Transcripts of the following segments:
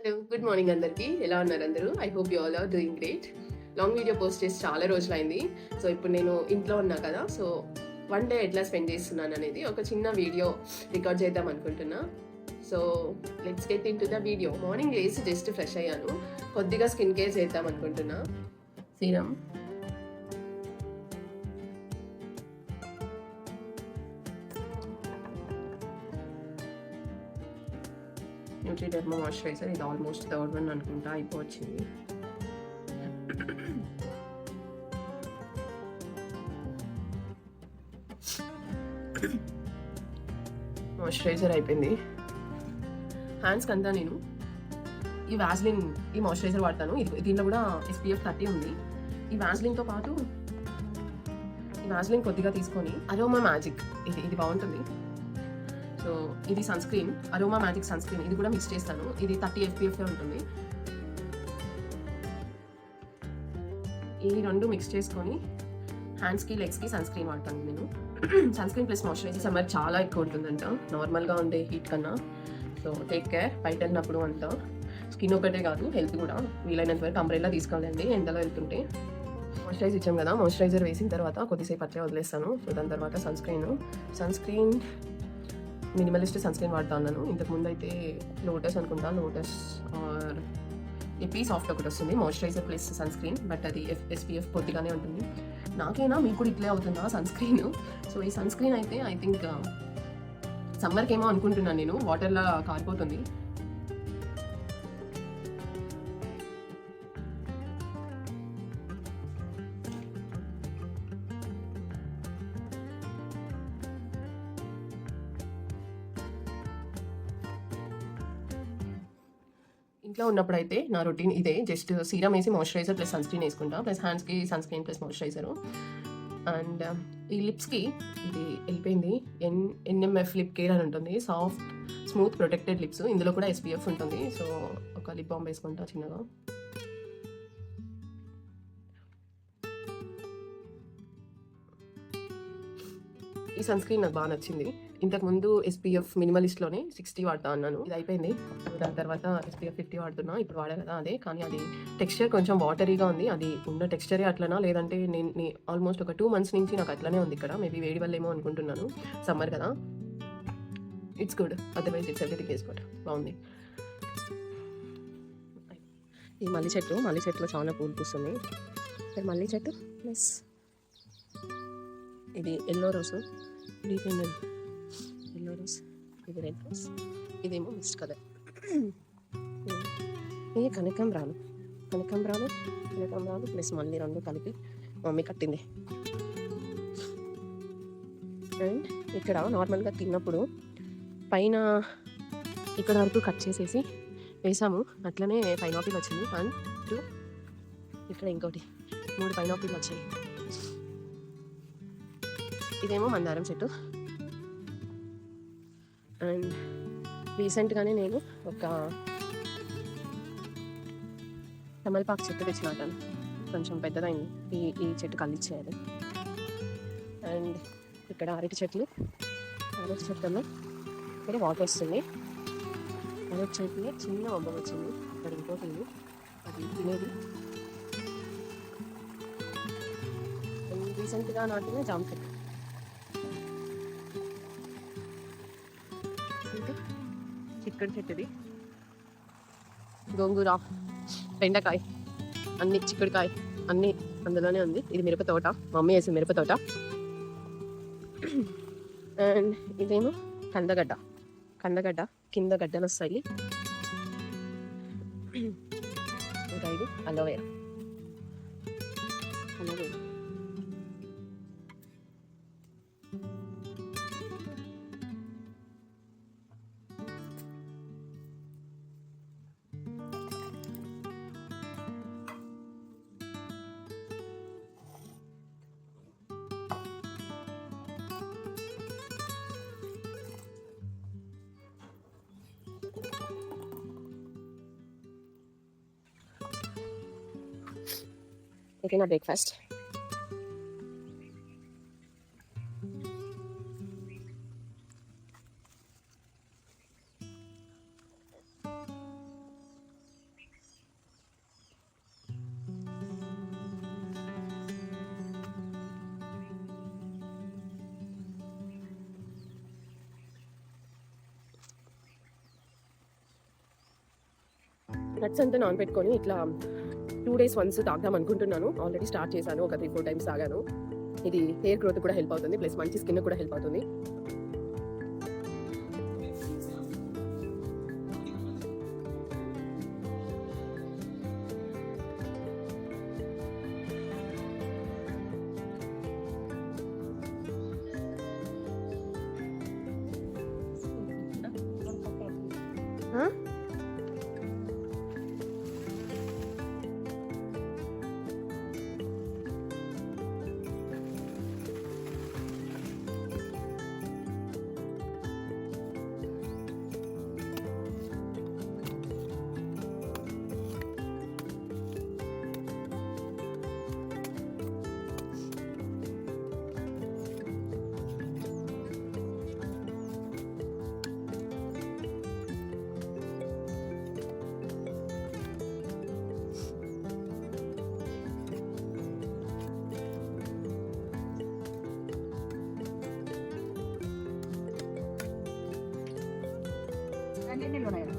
Hello good morning అందరికీ. ఎలా ఉన్నారు అందరూ? I hope you all are doing great. Long video post చేసి చాలా రోజులైంది. సో ఇప్పుడు నేను ఇంట్లో ఉన్నా కదా, సో వన్ డే ఎట్లా స్పెండ్ చేస్తున్నాను అనేది ఒక చిన్న వీడియో రికార్డ్ చేద్దాం అనుకుంటున్నా. So let's get into the video. Morning లేసి జస్ట్ ఫ్రెష్ అయ్యాను, కొద్దిగా స్కిన్ కేర్ చేద్దాం అనుకుంటున్నా. సీరం, న్యూట్రీడెర్మా మాయిశ్చరైజర్, ఇది ఆల్మోస్ట్ థర్డ్ వన్ అనుకుంటా, అయిపోవచ్చింది. మాయిశ్చరైజర్ అయిపోయింది. హ్యాండ్స్కి అంతా నేను ఈ వ్యాజ్లిన్ ఈ మాయిశ్చరైజర్ వాడతాను. దీంట్లో కూడా SPF 30 ఉంది. ఈ వ్యాజ్లిన్తో పాటు ఈ వ్యాజ్లిన్ కొద్దిగా తీసుకొని అరోమా మ్యాజిక్ ఇది బాగుంటుంది. సో ఇది sunscreen, aroma magic sunscreen, ఇది కూడా మిక్స్ చేస్తాను. ఇది 30 SPF ఉంటుంది. ఈ రెండు మిక్స్ చేసుకొని హ్యాండ్స్కి లెగ్స్కి సన్ స్క్రీన్ వాడతాను నేను. Sunscreen plus moisturiser summer చాలా ఎక్కువ ఉంటుందంట నార్మల్గా ఉండే హీట్ కన్నా. So take care. బయట వెళ్ళినప్పుడు అంతా స్కిన్ ఒకటే కాదు, హెల్త్ కూడా వీలైనంత వరకు అంబ్రెల్లా తీసుకోవాలండి ఎండలో వెళ్తుంటే. మాయిశ్చరైజ్ ఇచ్చాం కదా, మాయిశ్చరైజర్ వేసిన తర్వాత కొద్దిసేపు అట్లే వదిలేస్తాను. సో దాని తర్వాత sunscreen Minimalist sunscreen వాడుతా ఉన్నాను. ఇంతకుముందు అయితే లోటస్ అనుకుంటా, లోటస్ ఆర్ ఎపీ సాఫ్ట్ ఒకటి వస్తుంది moisturiser plus sunscreen, but అది SPF కొద్దిగానే ఉంటుంది. నాకైనా మీకు కూడా ఇట్లే అవుతుందా సన్ స్క్రీన్? సో ఈ సన్ స్క్రీన్ అయితే ఐ థింక్ సమ్మర్కి ఏమో అనుకుంటున్నాను నేను, వాటర్లా కారిపోతుంది. ఇంట్లో ఉన్నప్పుడు అయితే నా రొటీన్ ఇదే, జస్ట్ సీరం వేసి మాయిశ్చరైజర్ ప్లస్ సన్ స్క్రీన్ వేసుకుంటా, ప్లస్ హ్యాండ్స్కి sunscreen plus moisturiser. And ఈ లిప్స్కి ఇది వెళ్ళిపోయింది, NMF లిప్ కేర్ అని ఉంటుంది, సాఫ్ట్ స్మూత్ ప్రొటెక్టెడ్ లిప్స్. ఇందులో కూడా SPF ఉంటుంది. సో ఒక లిప్ బామ్ వేసుకుంటా చిన్నగా. ఈ సన్ స్క్రీన్ నాకు బాగా నచ్చింది. ఇంతకుముందు SPF మినిమలిస్ట్లోనే 60 వాడుతా అన్నాను, ఇది అయిపోయింది. దాని తర్వాత SPF 50 వాడుతున్నా. ఇప్పుడు వాడా కదా అదే, కానీ అది టెక్స్చర్ కొంచెం వాటరీగా ఉంది. అది ఉన్న టెక్స్చరే అట్లనా, లేదంటే నేను ఆల్మోస్ట్ ఒక 2 months నుంచి నాకు అట్లనే ఉంది ఇక్కడ. మేబీ వేడి వల్ల ఏమో అనుకుంటున్నాను, సమ్మర్ కదా. It's good, otherwise it's everything is good. బాగుంది. ఈ మల్లి చెట్టులో చాలా పూలు పూస్తుంది. మల్లి చెట్టు ప్లస్ ఇది yellow rose, deep yellow rose, ఇది రెడ్ రోజ్, ఇదేమో మిస్ట్ కలర్. ఇది కనకాంబరాలు ప్లస్ మళ్ళీ రెండు కలిపి మమ్మీ కట్టింది. అండ్ ఇక్కడ నార్మల్గా తిన్నప్పుడు పైన ఇక్కడ వరకు కట్ చేసేసి వేసాము, అట్లనే పైనాపిల్ వచ్చింది. 1 2 ఇక్కడ ఇంకోటి 3 పైనాపిల్ వచ్చాయి. ఇదేమో మందారం చెట్టు. అండ్ రీసెంట్గానే నేను ఒక తమలపాకు చెట్టు తెచ్చి నాటాను, కొంచెం పెద్దదైంది. ఈ చెట్టు కళ్ళిచ్చేయాలి. అండ్ ఇక్కడ అరటి చెట్టులో ఇక్కడ వాటర్ వస్తుంది. అరటి చెట్టులో చిన్న మొబ్బ వచ్చింది. ఇక్కడ ఇంకోటి అది తినేది. అండ్ రీసెంట్గా నాటిన జామ చెట్టు, చిక్కుడు చెట్టుది, గోంగూర, బెండకాయ, అన్ని చిక్కుడుకాయ అన్ని అందులోనే ఉంది. ఇది మిరప తోట, మమ్మీ వేసి మిరప తోట. అండ్ ఇదేమో కందగడ్డ కింద గడ్డలు వస్తాయి. ఇంకా ఇది అలోవేరా. ఓకే, నా బ్రేక్ఫాస్ట్. నట్స్ అంతా నానబెట్టుకొని ఇట్లా 2 days వన్స్ తాగుదాం అనుకుంటున్నాను. ఆల్రెడీ స్టార్ట్ చేశాను, ఒక 3-4 times తాగాను. ఇది హెయిర్ గ్రోత్ కూడా హెల్ప్ అవుతుంది, ప్లస్ మంచి స్కిన్ కూడా హెల్ప్ అవుతుంది.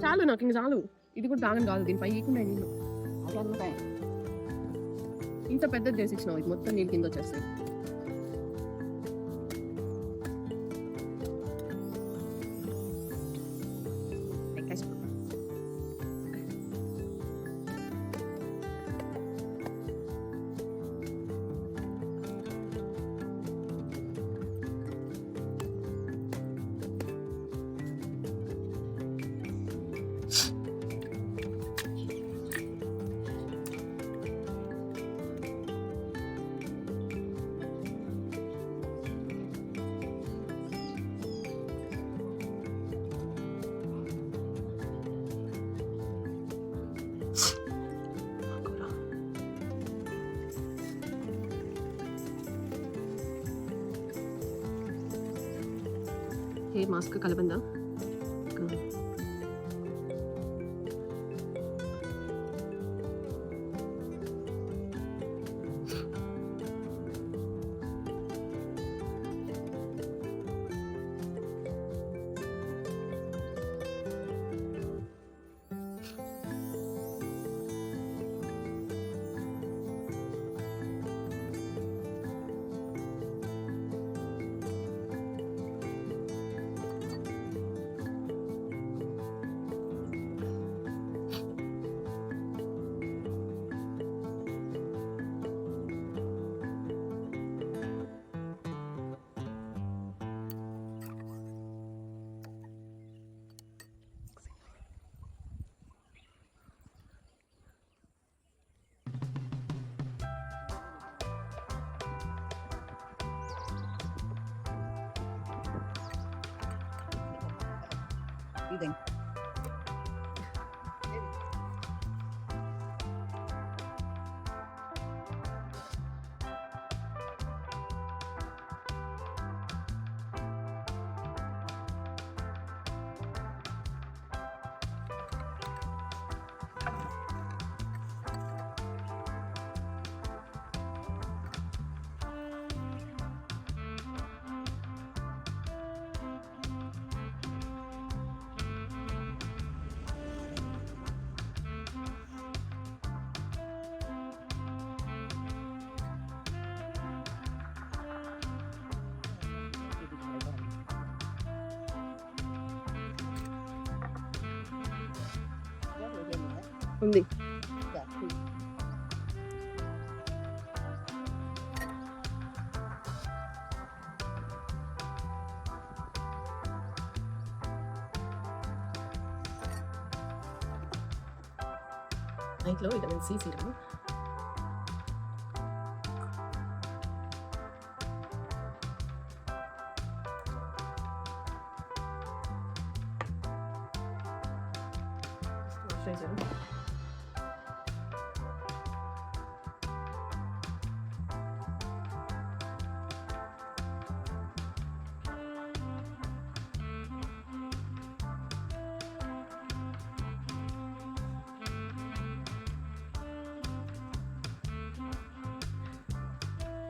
చాలు, నాకు ఇంక చాలు. ఇది కూడా తాగని కాదు, దీనిపై ఈకుండా నీళ్ళు ఇంత పెద్దది చేసి ఇచ్చినావు, ఇది మొత్తం నీళ్ళు కింద వచ్చేస్తాయి. హెయిర్ మాస్క్ కలబందా. Breathing. ఉంది. నైట్లో vitamin C serum.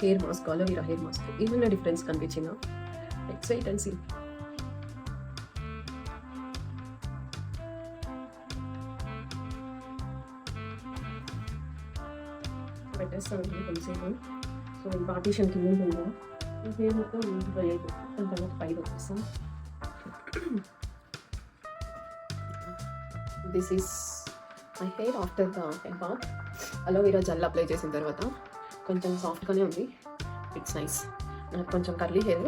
Hair mask, aloe vera hair mask, ఏమైనా డిఫరెన్స్ కనిపించిందా? Let's wait and see. పెట్టేస్తాను కొంచెంసేపు. సో ఈ పార్టీషన్ కింద ఉంటుంది కదా, ఈ హెయిర్ మొత్తం డ్రై అయిపోతుంది. దాని తర్వాత పైకి వచ్చేస్తాం. This is my hair after the hair bath. Aloe vera gel apply చేసిన తర్వాత కొంచెం సాఫ్ట్గానే ఉంది. It's nice. నాకు కొంచెం కర్లీ హెయిర్,